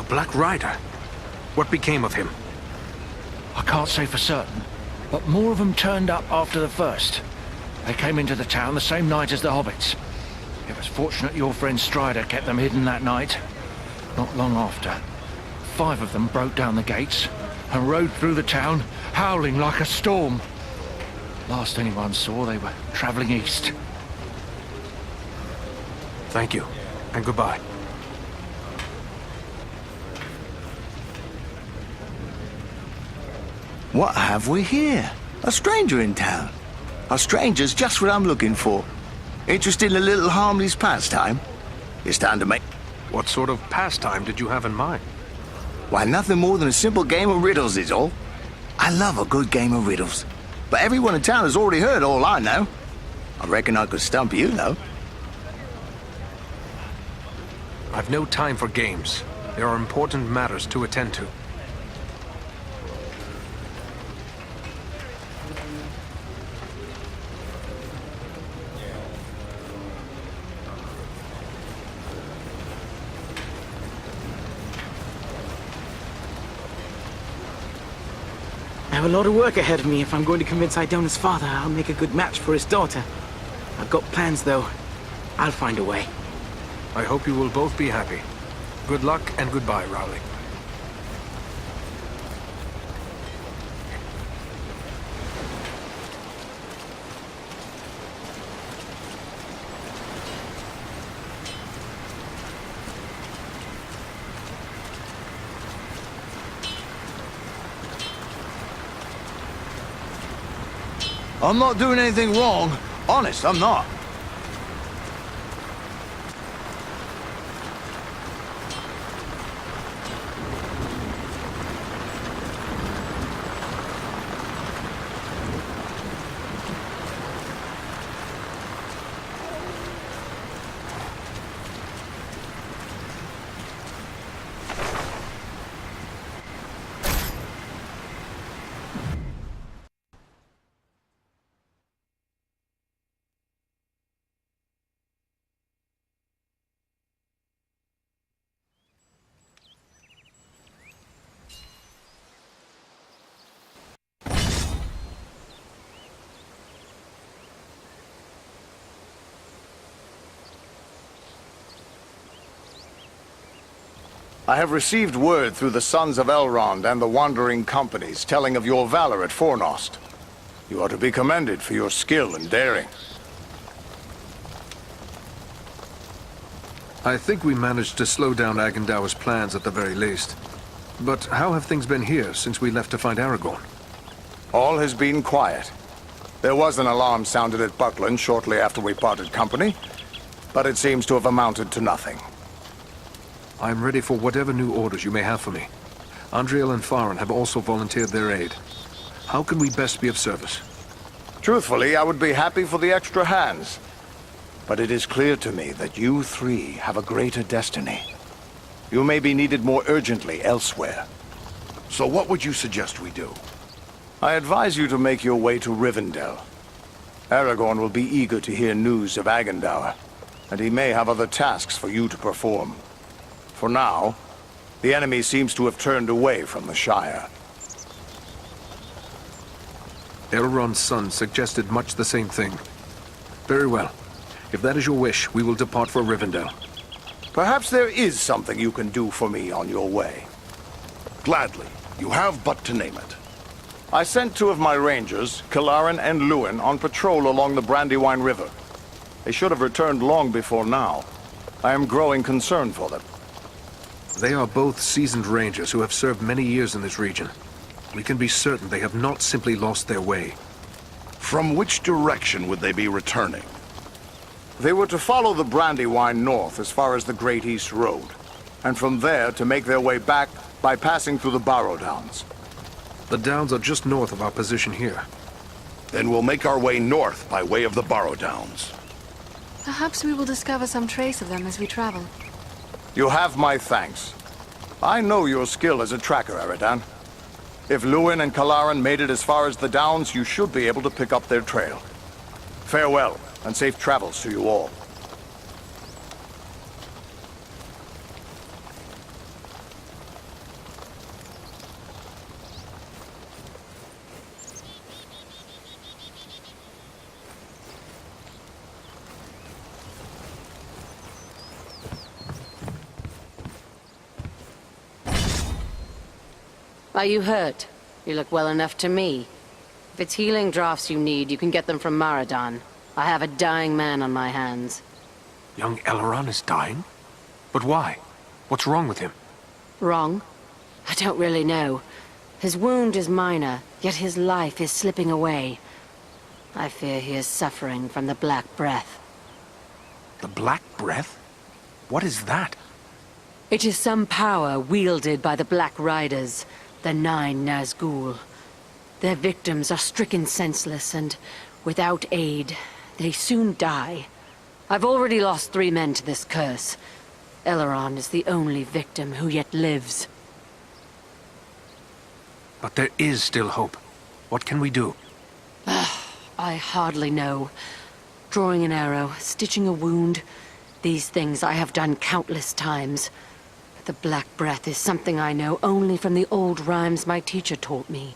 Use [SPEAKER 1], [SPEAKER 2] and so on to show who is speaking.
[SPEAKER 1] Black Rider? What became of him?
[SPEAKER 2] I can't say for certain, but more of them turned up after the first. They came into the town the same night as the hobbits. It was fortunate your friend Strider kept them hidden that night. Not long after, 5 of them broke down the gates and rode through the town, howling like a storm. Last anyone saw, they were traveling east.
[SPEAKER 1] Thank you, and goodbye.
[SPEAKER 3] What have we here? A stranger in town. A stranger's just what I'm looking for. Interested in a little harmless pastime? It's time to make...
[SPEAKER 1] What sort of pastime did you have in mind?
[SPEAKER 3] Why, nothing more than a simple game of riddles is all. I love a good game of riddles. But everyone in town has already heard all I know. I reckon I could stump you, though.
[SPEAKER 1] I've no time for games. There are important matters to attend to.
[SPEAKER 4] I have a lot of work ahead of me if I'm going to convince Idona's father I'll make a good match for his daughter. I've got plans, though. I'll find a way.
[SPEAKER 1] I hope you will both be happy. Good luck and goodbye, Rowling.
[SPEAKER 3] I'm not doing anything wrong. Honest, I'm not. I have received word through the Sons of Elrond and the Wandering Companies telling of your valor at Fornost. You are to be commended for your skill and daring.
[SPEAKER 1] I think we managed to slow down Agendour's plans at the very least. But how have things been here since we left to find Aragorn?
[SPEAKER 3] All has been quiet. There was an alarm sounded at Buckland shortly after we parted company, but it seems to have amounted to nothing.
[SPEAKER 1] I'm ready for whatever new orders you may have for me. Andriel and Farin have also volunteered their aid. How can we best be of service?
[SPEAKER 3] Truthfully, I would be happy for the extra hands. But it is clear to me that you 3 have a greater destiny. You may be needed more urgently elsewhere.
[SPEAKER 5] So what would you suggest we do?
[SPEAKER 3] I advise you to make your way to Rivendell. Aragorn will be eager to hear news of Agendour, and he may have other tasks for you to perform. For now, the enemy seems to have turned away from the Shire.
[SPEAKER 1] Elrond's son suggested much the same thing. Very well. If that is your wish, we will depart for Rivendell.
[SPEAKER 3] Perhaps there is something you can do for me on your way.
[SPEAKER 5] Gladly. You have but to name it.
[SPEAKER 3] I sent 2 of my rangers, Kilaran and Luin, on patrol along the Brandywine River. They should have returned long before now. I am growing concerned for them.
[SPEAKER 1] They are both seasoned rangers who have served many years in this region. We can be certain they have not simply lost their way.
[SPEAKER 5] From which direction would they be returning?
[SPEAKER 3] They were to follow the Brandywine north as far as the Great East Road, and from there to make their way back by passing through the Barrow Downs.
[SPEAKER 1] The Downs are just north of our position here.
[SPEAKER 5] Then we'll make our way north by way of the Barrow Downs.
[SPEAKER 6] Perhaps we will discover some trace of them as we travel.
[SPEAKER 3] You have my thanks. I know your skill as a tracker, Eridan. If Luin and Kilaran made it as far as the Downs, you should be able to pick up their trail. Farewell, and safe travels to you all.
[SPEAKER 7] Are you hurt? You look well enough to me. If it's healing draughts you need, you can get them from Maradan. I have a dying man on my hands.
[SPEAKER 1] Young Elrond is dying? But why? What's wrong with him?
[SPEAKER 7] Wrong? I don't really know. His wound is minor, yet his life is slipping away. I fear he is suffering from the Black Breath.
[SPEAKER 1] The Black Breath? What is that?
[SPEAKER 7] It is some power wielded by the Black Riders, the Nine Nazgul. Their victims are stricken senseless, and without aid, they soon die. I've already lost 3 men to this curse. Elrond is the only victim who yet lives.
[SPEAKER 1] But there is still hope. What can we do?
[SPEAKER 7] I hardly know. Drawing an arrow, stitching a wound. These things I have done countless times. But the Black Breath is something I know only from the old rhymes my teacher taught me.